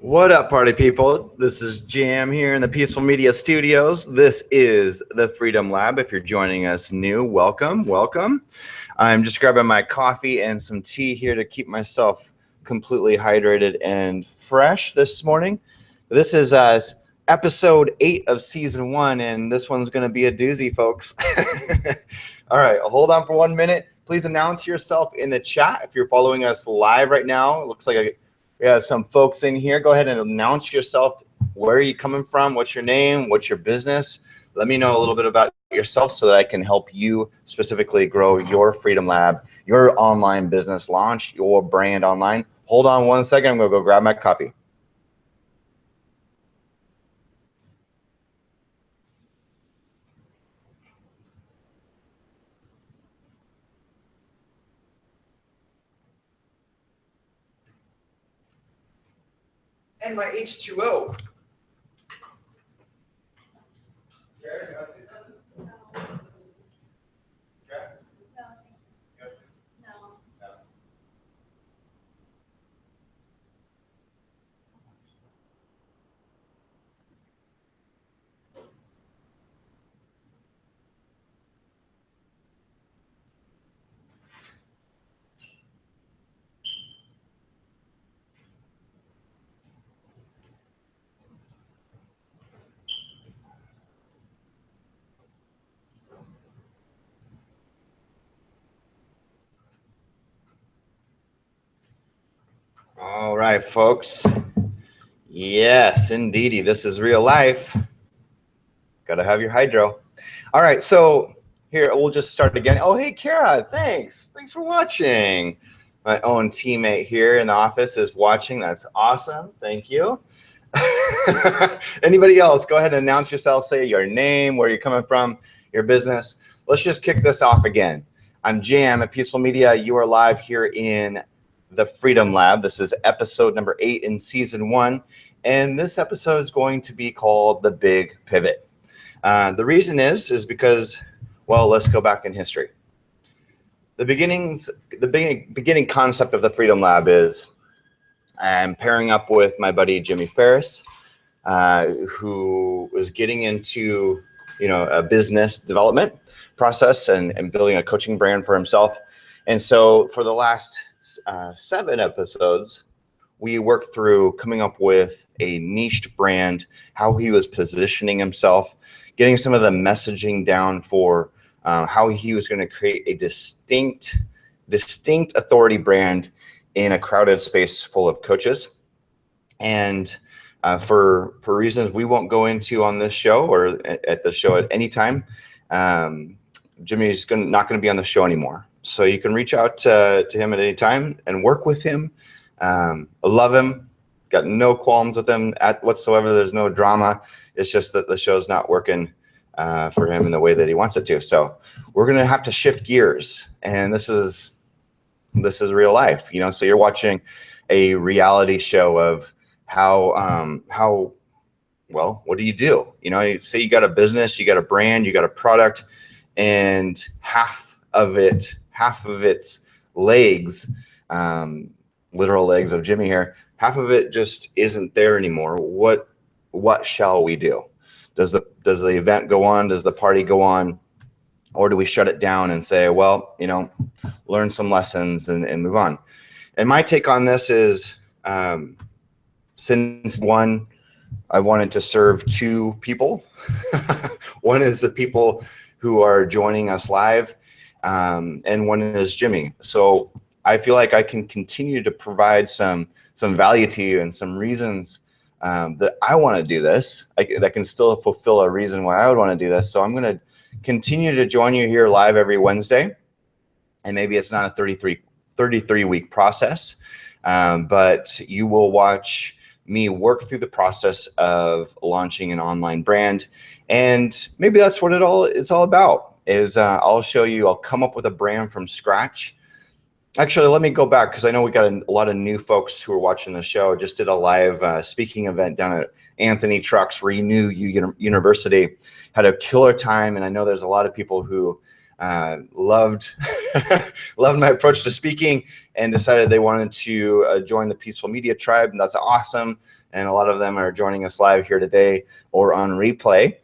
What up, party people? This is Jam here in the Peaceful Media Studios. This is the Freedom Lab. If you're joining us new, welcome, welcome. I'm just grabbing my coffee and some tea here to keep myself completely hydrated and fresh this morning. This is episode 8 of season 1, and this one's going to be a doozy, folks. All right, hold on for 1 minute. Please announce yourself in the chat if you're following us live right now. It looks like we have some folks in here. Go ahead and announce yourself. Where are you coming from? What's your name? What's your business? Let me know a little bit about yourself so that I can help you specifically grow your Freedom Lab, your online business, launch your brand online. Hold on 1 second. I'm going to go grab my coffee. And my H2O. Karen, you want to say something? No. Karen? No. You want to say No. no? All right, folks. Yes, indeedy. This is real life. Got to have your hydro. All right, so here, we'll just start again. Oh, hey, Kara, thanks. Thanks for watching. My own teammate here in the office is watching. That's awesome. Thank you. Anybody else, go ahead and announce yourself. Say your name, where you're coming from, your business. Let's just kick this off again. I'm Jam at Peaceful Media. You are live here in the Freedom Lab. This is episode number 8 in season 1. And this episode is going to be called The Big Pivot. The reason is because, well, let's go back in history. The beginning concept of the Freedom Lab is I'm pairing up with my buddy Jimmy Ferris, who was getting into a business development process and building a coaching brand for himself. And so for the last 7 episodes, we worked through coming up with a niched brand, how he was positioning himself, getting some of the messaging down for how he was going to create a distinct authority brand in a crowded space full of coaches. And for reasons we won't go into on this show or at the show at any time, Jimmy's not going to be on the show anymore. So you can reach out to him at any time and work with him. I love him. Got no qualms with him whatsoever. There's no drama. It's just that the show's not working for him in the way that he wants it to. So we're going to have to shift gears. And this is real life. So you're watching a reality show of how well, what do? You say you got a business, you got a brand, you got a product, and half of its legs, literal legs of Jimmy here, half of it just isn't there anymore. What shall we do? Does the event go on? Does the party go on? Or do we shut it down and say, well, learn some lessons and move on? And my take on this is, since one, I wanted to serve 2 people. One is the people who are joining us live, and one is Jimmy. So I feel like I can continue to provide some value to you and some reasons that I want to do this. That can still fulfill a reason why I would want to do this. So I'm going to continue to join you here live every Wednesday. And maybe it's not a 33-week process, but you will watch me work through the process of launching an online brand. And maybe that's what it's all about, is I'll come up with a brand from scratch. Actually, let me go back, because I know we got a lot of new folks who are watching the show. Just did a live speaking event down at Anthony Trucks Renew University. Had a killer time, and I know there's a lot of people who loved loved my approach to speaking and decided they wanted to join the Peaceful Media Tribe. And that's awesome. And a lot of them are joining us live here today or on replay,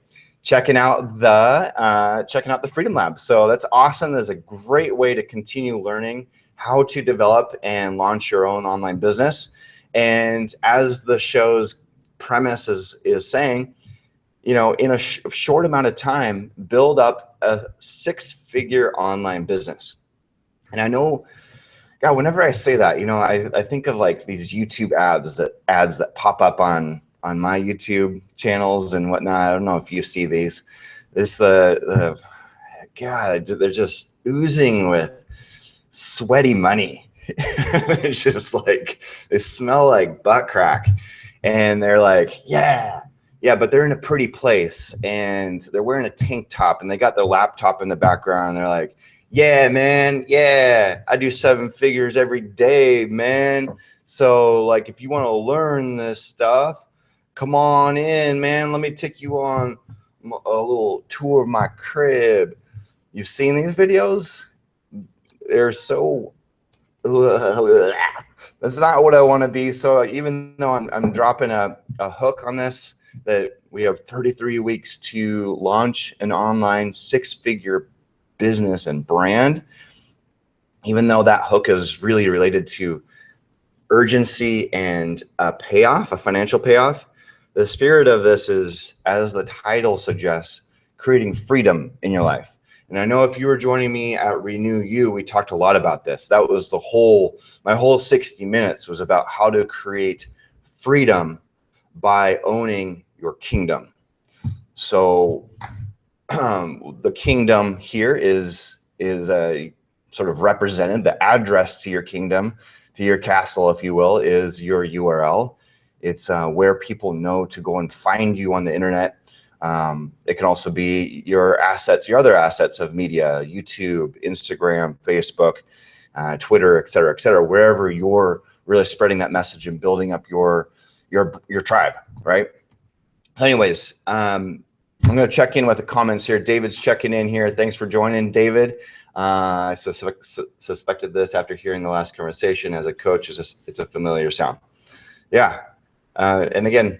checking out the Freedom Lab. So that's awesome. That's a great way to continue learning how to develop and launch your own online business. And as the show's premise is saying, you know, in a short amount of time, build up a 6-figure online business. And I know, God, whenever I say that, you know, I think of like these YouTube ads that pop up on my YouTube channels and whatnot. I don't know if you see these. God, they're just oozing with sweaty money. It's just like, they smell like butt crack, and they're like, yeah, but they're in a pretty place and they're wearing a tank top and they got their laptop in the background. They're like, yeah, man, yeah, I do 7 figures every day, man. So like, if you want to learn this stuff, come on in, man. Let me take you on a little tour of my crib. You've seen these videos? They're so, that's not what I want to be. So even though I'm dropping a hook on this, that we have 33 weeks to launch an online 6-figure business and brand, even though that hook is really related to urgency and a payoff, a financial payoff, the spirit of this is, as the title suggests, creating freedom in your life. And I know if you were joining me at Renew You, we talked a lot about this. That was my whole 60 minutes was about how to create freedom by owning your kingdom. So the kingdom here is a sort of represented. The address to your kingdom, to your castle, if you will, is your URL. It's where people know to go and find you on the internet. It can also be your assets, your other assets of media, YouTube, Instagram, Facebook, Twitter, et cetera, wherever you're really spreading that message and building up your tribe, right? So anyways, I'm going to check in with the comments here. David's checking in here. Thanks for joining, David. I suspected this after hearing the last conversation. As a coach, it's a familiar sound. Yeah. And again,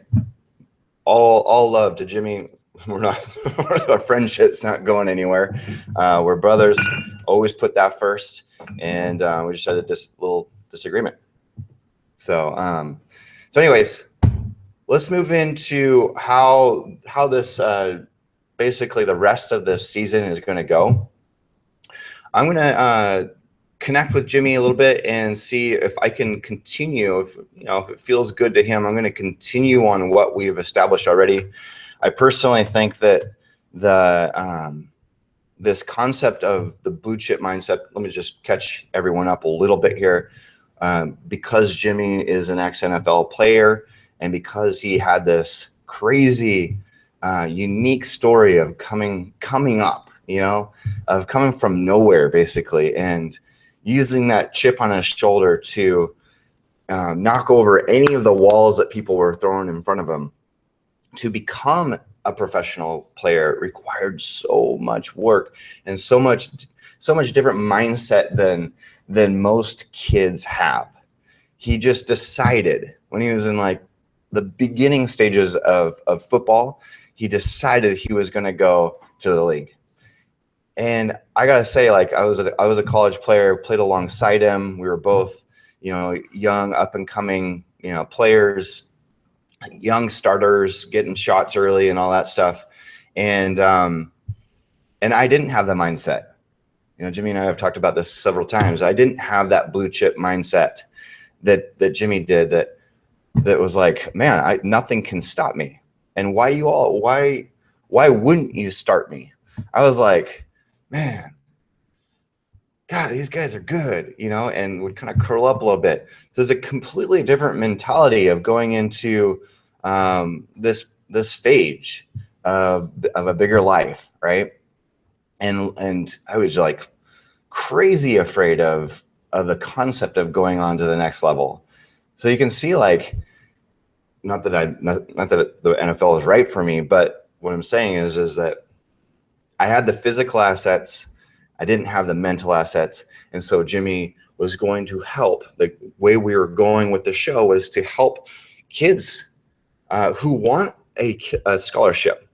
all love to Jimmy. Our friendship's not going anywhere. We're brothers. Always put that first. And we just had this little disagreement. So anyways, let's move into how this basically the rest of this season is going to go. I'm going to connect with Jimmy a little bit and see if I can continue. If it feels good to him, I'm going to continue on what we've established already. I personally think that this concept of the blue chip mindset. Let me just catch everyone up a little bit here, because Jimmy is an ex-NFL player. And because he had this crazy, unique story of coming up, of coming from nowhere, basically, and using that chip on his shoulder to knock over any of the walls that people were throwing in front of him, to become a professional player required so much work and so much different mindset than most kids have. He just decided when he was in like the beginning stages of football, he decided he was going to go to the league. And I got to say, like, I was a college player, played alongside him. We were both, young, up and coming, players, young starters, getting shots early and all that stuff. And I didn't have the mindset. Jimmy and I have talked about this several times. I didn't have that blue chip mindset that Jimmy did, that was like, man, nothing can stop me. And why wouldn't you start me? I was like, man, God, these guys are good, and would kind of curl up a little bit. So it's a completely different mentality of going into this stage of a bigger life, right? And I was like crazy afraid of the concept of going on to the next level. So you can see, like, not that the NFL is right for me, but what I'm saying is that I had the physical assets, I didn't have the mental assets. And so Jimmy was going to help. The way we were going with the show was to help kids who want a scholarship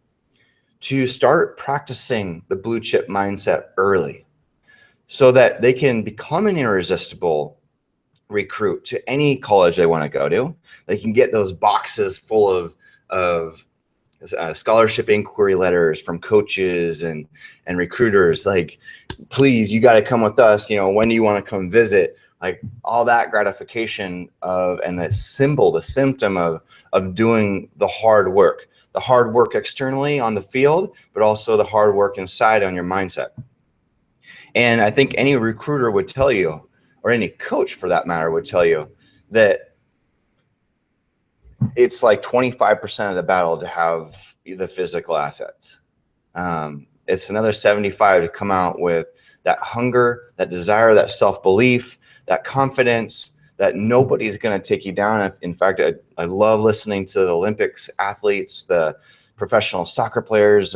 to start practicing the blue chip mindset early so that they can become an irresistible recruit to any college they want to go to. They can get those boxes full of scholarship inquiry letters from coaches and recruiters, like, please, you got to come with us. When do you want to come visit? Like, all that gratification and the symptom of doing the hard work externally on the field, but also the hard work inside on your mindset. And I think any recruiter would tell you, or any coach for that matter would tell you, that it's like 25% of the battle to have the physical assets. It's another 75 to come out with that hunger, that desire, that self-belief, that confidence that nobody's going to take you down. In fact, I love listening to the Olympics athletes, the professional soccer players,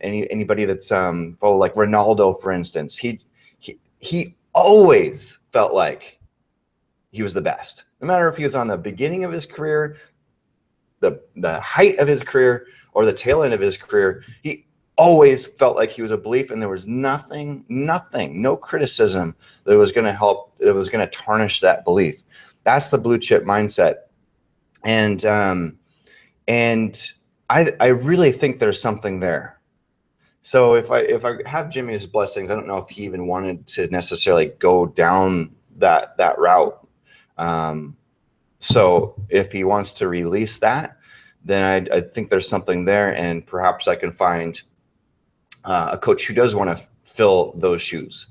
anybody that's like Ronaldo, for instance. He always felt like he was the best. No matter if he was on the beginning of his career, the height of his career, or the tail end of his career, he always felt like he was a belief, and there was nothing, no criticism that was going to help, that was going to tarnish that belief. That's the blue chip mindset. And I really think there's something there. So if I have Jimmy's blessings, I don't know if he even wanted to necessarily go down that route. So if he wants to release that, then I think there's something there, and perhaps I can find a coach who does want to fill those shoes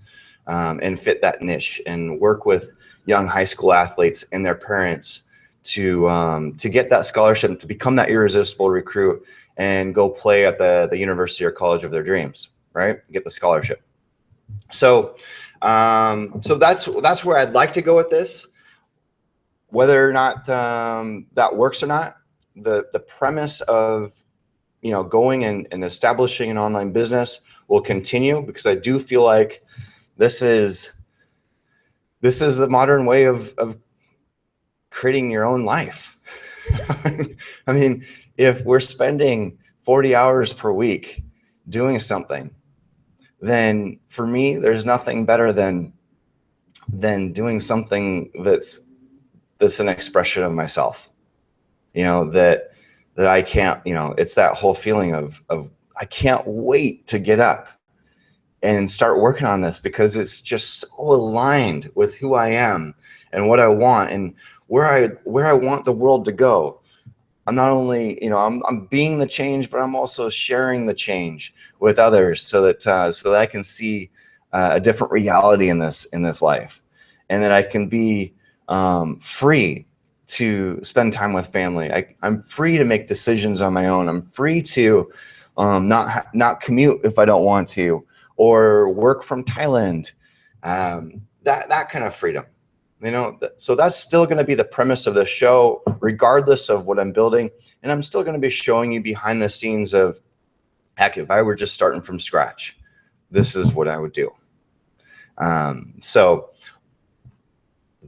and fit that niche, and work with young high school athletes and their parents to get that scholarship, to become that irresistible recruit and go play at the university or college of their dreams, right? Get the scholarship. So so that's where I'd like to go with this. Whether or not that works or not, the premise of going and establishing an online business will continue, because I do feel like this is the modern way of creating your own life. I mean, if we're spending 40 hours per week doing something, then for me, there's nothing better than doing something that's an expression of myself. That I can't, it's that whole feeling of I can't wait to get up and start working on this, because it's just so aligned with who I am and what I want and where I want the world to go. I'm not only, I'm being the change, but I'm also sharing the change with others so that I can see a different reality in this life, and that I can be free to spend time with family. I'm free to make decisions on my own. I'm free to not commute if I don't want to, or work from Thailand. That kind of freedom, So that's still going to be the premise of the show, regardless of what I'm building. And I'm still going to be showing you behind the scenes of, heck, if I were just starting from scratch, this is what I would do. So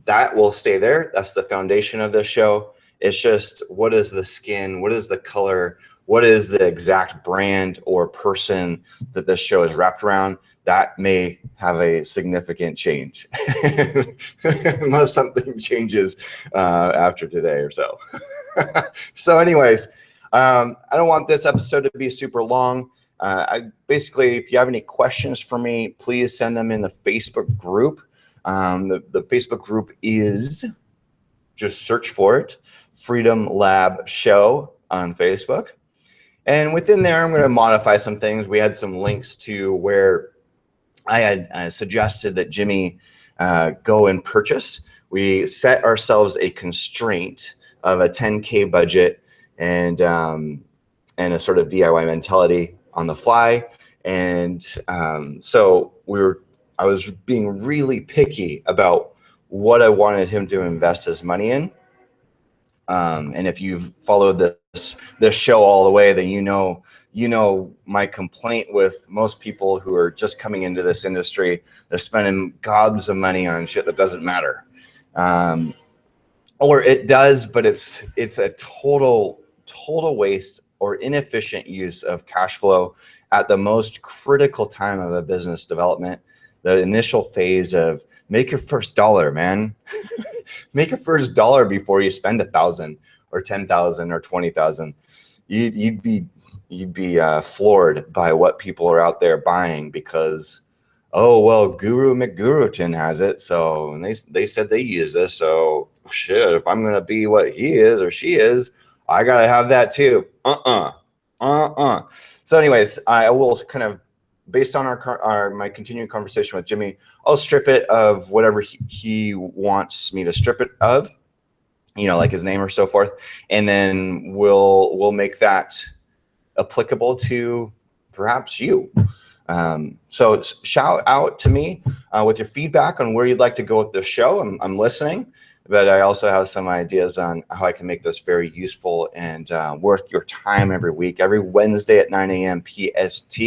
that will stay there. That's the foundation of this show. It's just, what is the skin? What is the color? What is the exact brand or person that this show is wrapped around? That may have a significant change unless something changes after today or so. So anyways, I don't want this episode to be super long. Basically, if you have any questions for me, please send them in the Facebook group. The Facebook group is, just search for it, Freedom Lab Show on Facebook. And within there, I'm going to modify some things. We had some links to where I had suggested that Jimmy go and purchase. We set ourselves a constraint of a 10K budget and a sort of DIY mentality on the fly. And so I was being really picky about what I wanted him to invest his money in. And if you've followed this show all the way, then you know my complaint with most people who are just coming into this industry. They're spending gobs of money on shit that doesn't matter, or it does, but it's a total waste or inefficient use of cash flow at the most critical time of a business development, the initial phase of make your first dollar, man. Make your first dollar before you spend 1,000 or 10,000 or 20,000. You'd be floored by what people are out there buying because, oh well, Guru McGuruton has it, so and they said they use this, so shit, if I'm gonna be what he is or she is, I gotta have that too. So anyways, I will kind of, based on my continuing conversation with Jimmy, I'll strip it of whatever he wants me to strip it of, you know, like his name or so forth, and then we'll make that applicable to perhaps you. So shout out to me with your feedback on where you'd like to go with the show. I'm listening, but I also have some ideas on how I can make this very useful and worth your time every week, every Wednesday at 9 a.m. PST,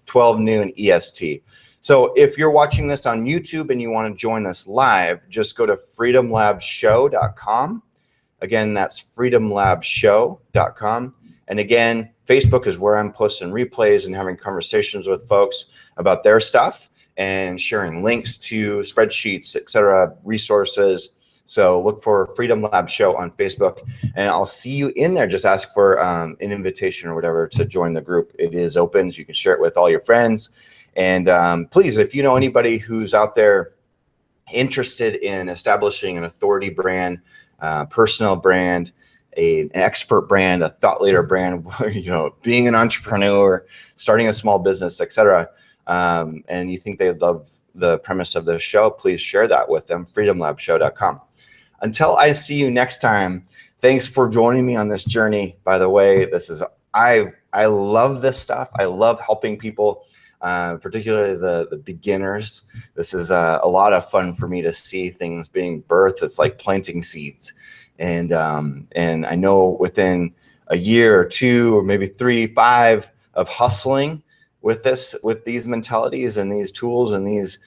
12 noon EST. So if you're watching this on YouTube and you want to join us live, just go to freedomlabshow.com. Again, that's freedomlabshow.com. And again, Facebook is where I'm posting replays and having conversations with folks about their stuff and sharing links to spreadsheets, etc., resources. So look for Freedom Lab Show on Facebook, and I'll see you in there. Just ask for an invitation or whatever to join the group. It is open, so you can share it with all your friends. And please, if you know anybody who's out there interested in establishing an authority brand, personal brand, an expert brand, a thought leader brand, you know, being an entrepreneur, starting a small business, etc., and you think they'd love the premise of the show, please share that with them. freedomlabshow.com. Until I see you next time, thanks for joining me on this journey. By the way, this is I love this stuff. I love helping people, particularly the beginners. This is a lot of fun for me to see things being birthed. It's like planting seeds. And I know within a year or two or maybe 3, 5 of hustling with these mentalities and these tools and these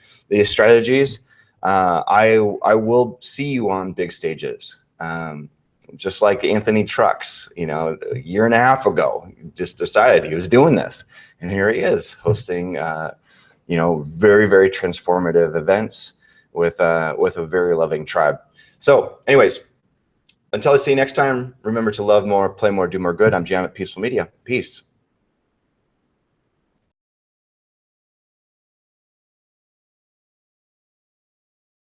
strategies, I will see you on big stages. Just like Anthony Trucks, you know, a year and a half ago, just decided he was doing this, and here he is hosting, you know, very, very transformative events with a very loving tribe. So, anyways, until I see you next time, remember to love more, play more, do more good. I'm Jam at Peaceful Media. Peace.